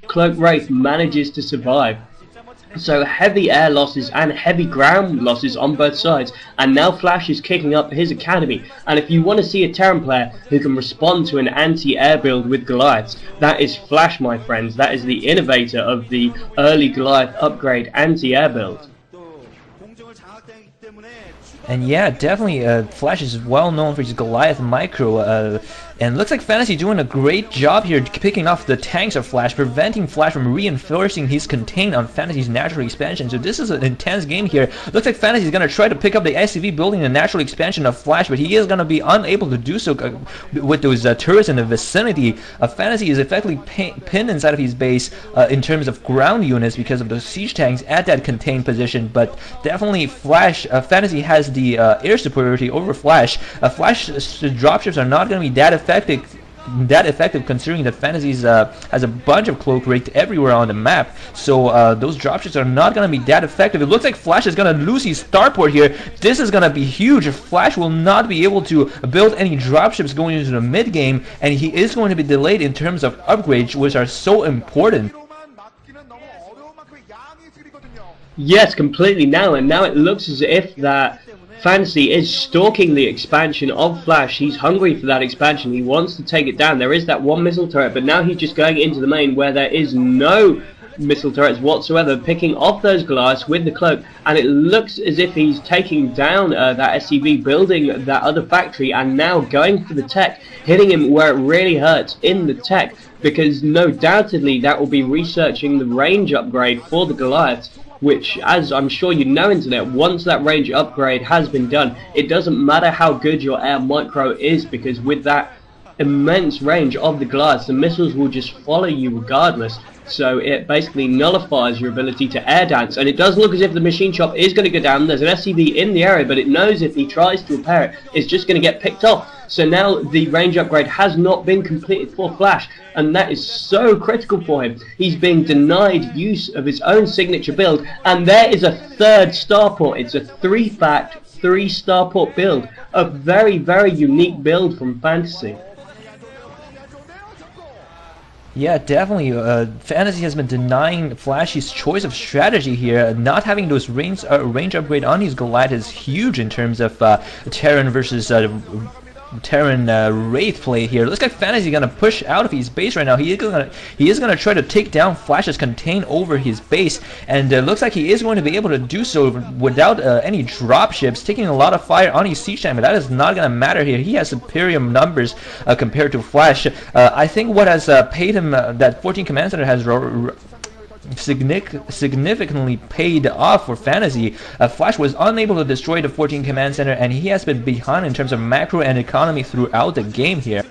Cloak Wraith manages to survive. So heavy air losses and heavy ground losses on both sides, and now Flash is kicking up his academy. And if you want to see a Terran player who can respond to an anti-air build with Goliaths, that is Flash, my friends. That is the innovator of the early Goliath upgrade anti-air build. And yeah, definitely, Flash is well known for his Goliath micro, and looks like Fantasy doing a great job here picking off the tanks of Flash, preventing Flash from reinforcing his contain on Fantasy's natural expansion. So this is an intense game here. Looks like Fantasy is going to try to pick up the SCV building the natural expansion of Flash, but he is going to be unable to do so with those turrets in the vicinity. Fantasy is effectively pinned inside of his base in terms of ground units because of those siege tanks at that contained position, but definitely Flash, Fantasy has the air superiority over Flash. Flash dropships are not going to be that effective considering that Fantasy has a bunch of Cloak Wraith everywhere on the map, so those dropships are not going to be that effective. It looks like Flash is going to lose his starport here. This is going to be huge. Flash will not be able to build any dropships going into the mid game, and he is going to be delayed in terms of upgrades, which are so important. Yes, completely now, and now it looks as if that Fantasy is stalking the expansion of Flash. He's hungry for that expansion. He wants to take it down. There is that one missile turret, but now he's just going into the main where there is no missile turrets whatsoever, picking off those Goliaths with the cloak, and it looks as if he's taking down that SCV, building that other factory, and now going for the tech, hitting him where it really hurts, in the tech, because no doubtedly that will be researching the range upgrade for the Goliaths, which, as I'm sure you know, Internet, once that range upgrade has been done, it doesn't matter how good your air micro is, because with that immense range of the Goliaths, the missiles will just follow you regardless. So it basically nullifies your ability to air dance, and it does look as if the machine shop is going to go down. There's an SCV in the area, but it knows if he tries to repair it, it's just going to get picked off. So now the range upgrade has not been completed for Flash, and that is so critical for him. He's being denied use of his own signature build, and there is a third starport. It's a 3-fact, 3-starport build, a very, very unique build from Fantasy. Yeah, definitely. Fantasy has been denying Flash his choice of strategy here. Not having those range upgrade on his Goliath is huge in terms of Terran versus Terran Wraith play here. Looks like Fantasy gonna push out of his base right now. He is gonna try to take down Flash's contain over his base, and looks like he is going to be able to do so without any dropships, taking a lot of fire on his siege time. But that is not gonna matter here. He has superior numbers compared to Flash. I think what has paid him that 14 command center has significantly paid off for Fantasy. Flash was unable to destroy the 14 command center, and he has been behind in terms of macro and economy throughout the game here.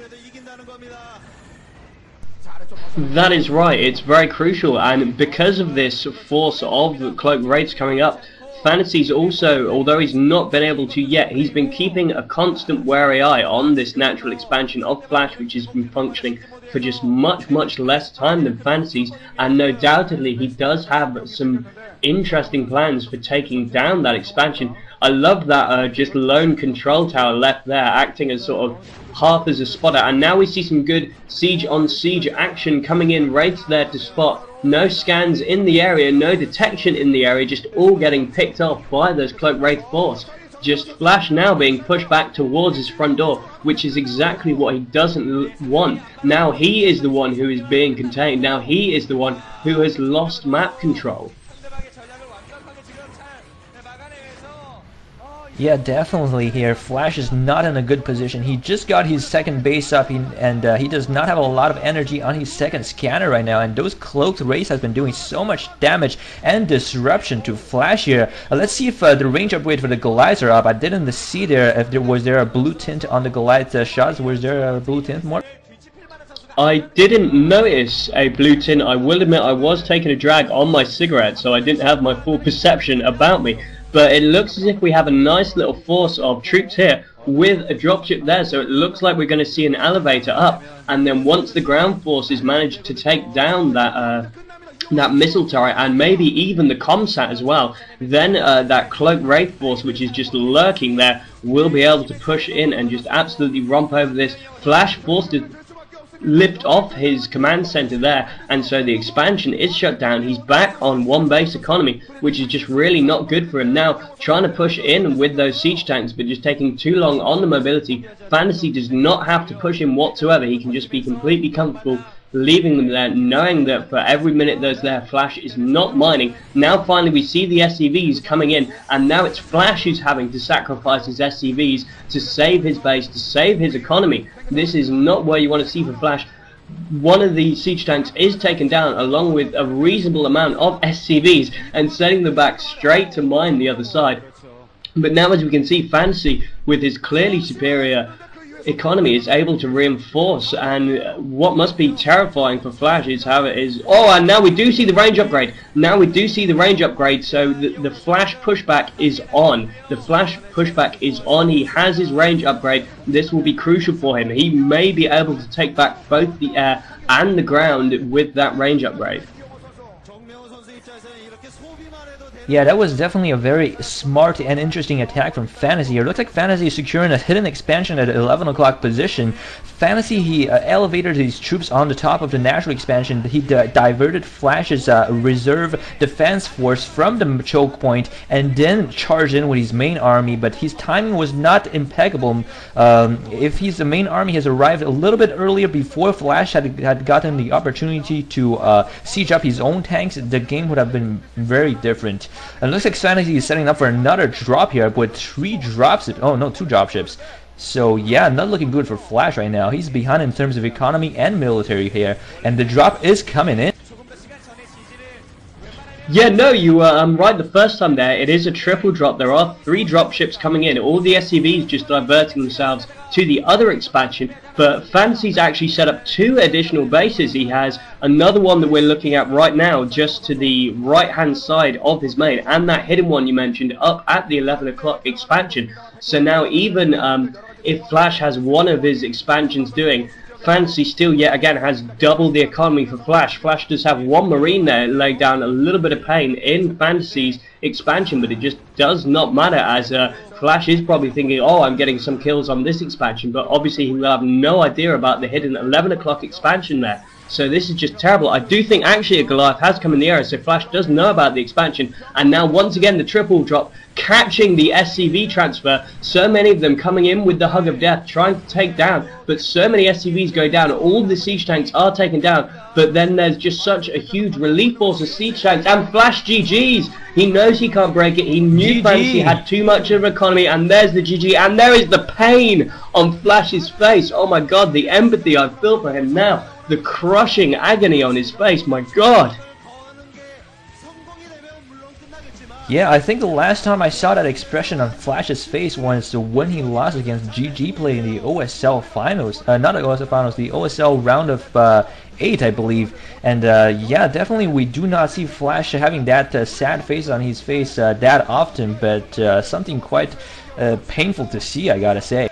That is right, it's very crucial, and because of this force of Cloak Wraiths coming up, Fantasy's also, although he's not been able to yet, he's been keeping a constant wary eye on this natural expansion of Flash, which has been functioning for just much less time than Fantasy's, and no doubtedly he does have some interesting plans for taking down that expansion. I love that just lone control tower left there, acting as sort of half as a spotter, and now we see some good siege on siege action coming in. Wraiths there to spot. No scans in the area, no detection in the area, just all getting picked off by those Cloak Wraith force. Just Flash now being pushed back towards his front door, which is exactly what he doesn't want. Now he is the one who is being contained. Now he is the one who has lost map control. Yeah, definitely here. Flash is not in a good position. He just got his second base up, and he does not have a lot of energy on his second scanner right now, and those Cloaked Wraiths has been doing so much damage and disruption to Flash here. Let's see if the range upgrade for the Goliaths are up. I didn't see there if there was a blue tint on the Goliath shots. Was there a blue tint more? I didn't notice a blue tint. I will admit I was taking a drag on my cigarette, so I didn't have my full perception about me. But it looks as if we have a nice little force of troops here with a dropship there, so it looks like we're going to see an elevator up, and then once the ground forces manage to take down that that missile turret and maybe even the comsat as well, then that Cloak Wraith force, which is just lurking there, will be able to push in and just absolutely romp over this. Flash forced lift off his command center there, and so the expansion is shut down. He's back on one base economy, which is just really not good for him now, trying to push in with those siege tanks but just taking too long on the mobility. Fantasy does not have to push him whatsoever. He can just be completely comfortable leaving them there, knowing that for every minute there's there, Flash is not mining. Now finally we see the SCVs coming in, and now it's Flash who's having to sacrifice his SCVs to save his base, to save his economy. This is not where you want to see for Flash. One of the siege tanks is taken down along with a reasonable amount of SCVs and sending them back straight to mine the other side. But now, as we can see, Fantasy with his clearly superior economy is able to reinforce, and what must be terrifying for Flash is how it is. Oh, and now we do see the range upgrade. Now we do see the range upgrade, so the Flash pushback is on. The Flash pushback is on. He has his range upgrade. This will be crucial for him. He may be able to take back both the air and the ground with that range upgrade. Yeah, that was definitely a very smart and interesting attack from Fantasy. It looks like Fantasy is securing a hidden expansion at 11 o'clock position. Fantasy, he elevated his troops on the top of the natural expansion. He diverted Flash's reserve defense force from the choke point and then charged in with his main army, but his timing was not impeccable. If the main army has arrived a little bit earlier before Flash had gotten the opportunity to siege up his own tanks, the game would have been very different. And it looks like Fantasy is setting up for another drop here with 3 dropships. Oh no, 2 dropships. So yeah, not looking good for Flash right now. He's behind in terms of economy and military here, and the drop is coming in. Yeah, no, you were right the first time there. It is a triple drop. There are 3 dropships coming in. All the SCVs just diverting themselves to the other expansion. But Fantasy's actually set up 2 additional bases. He has another one that we're looking at right now, just to the right-hand side of his main, and that hidden one you mentioned up at the 11 o'clock expansion. So now even if Flash has one of his expansions doing, Fantasy still yet again has double the economy for Flash. Flash does have 1 Marine there, laying down a little bit of pain in Fantasy's expansion, but it just does not matter, as Flash is probably thinking, oh, I'm getting some kills on this expansion, but obviously he will have no idea about the hidden 11 o'clock expansion there. So this is just terrible. I do think actually a Goliath has come in the area, so Flash does know about the expansion, and now once again the triple drop catching the SCV transfer. So many of them coming in with the hug of death, trying to take down, but so many SCVs go down. All the siege tanks are taken down, but then there's just such a huge relief force of siege tanks, and Flash GG's. He knows he can't break it. He knew Fantasy had too much of economy, and there's the GG, and there is the pain on Flash's face. Oh my god, the empathy I feel for him now. The crushing agony on his face, my god. Yeah, I think the last time I saw that expression on Flash's face was when he lost against GG Play in the OSL finals. Not the OSL finals, the OSL round of 8, I believe. And yeah, definitely we do not see Flash having that sad face on his face that often, but something quite painful to see, I gotta say.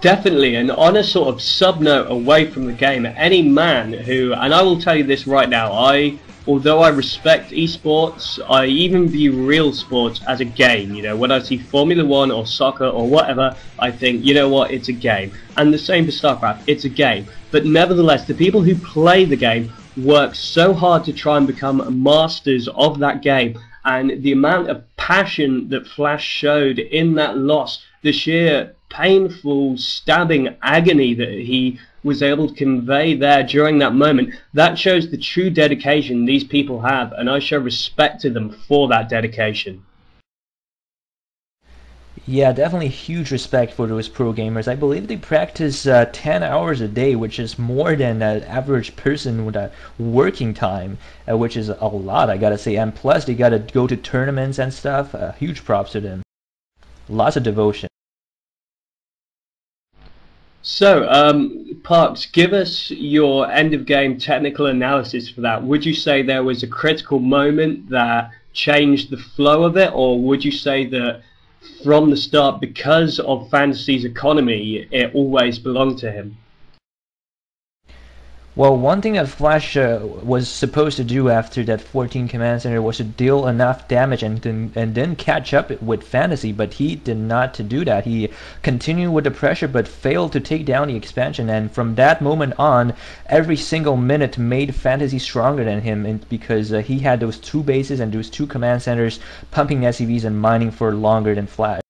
Definitely, and on a sort of sub-note away from the game, any man who, and I will tell you this right now, although I respect esports, I even view real sports as a game. You know, when I see Formula 1 or soccer or whatever, I think, you know what, it's a game. And the same for StarCraft, it's a game. But nevertheless, the people who play the game work so hard to try and become masters of that game. And the amount of passion that Flash showed in that loss, the sheer painful, stabbing agony that he was able to convey there during that moment, that shows the true dedication these people have, and I show respect to them for that dedication. Yeah, definitely huge respect for those pro gamers. I believe they practice 10 hours a day, which is more than an average person with a working time, which is a lot, I gotta say. And plus, they gotta go to tournaments and stuff. Huge props to them. Lots of devotion. So, Parcx, give us your end-of-game technical analysis for that. Would you say there was a critical moment that changed the flow of it, or would you say that from the start, because of Fantasy's economy, it always belonged to him? Well, one thing that Flash was supposed to do after that 14 command center was to deal enough damage and then catch up with Fantasy, but he did not to do that. He continued with the pressure but failed to take down the expansion, and from that moment on, every single minute made Fantasy stronger than him, because he had those 2 bases and those 2 command centers pumping SCVs and mining for longer than Flash.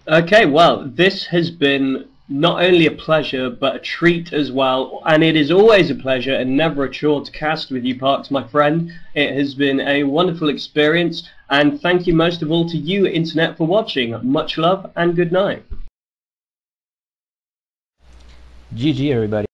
Okay, well, this has been not only a pleasure, but a treat as well, and it is always a pleasure and never a chore to cast with you, Parcx, my friend. It has been a wonderful experience, and thank you most of all to you, Internet, for watching. Much love, and good night. GG, everybody.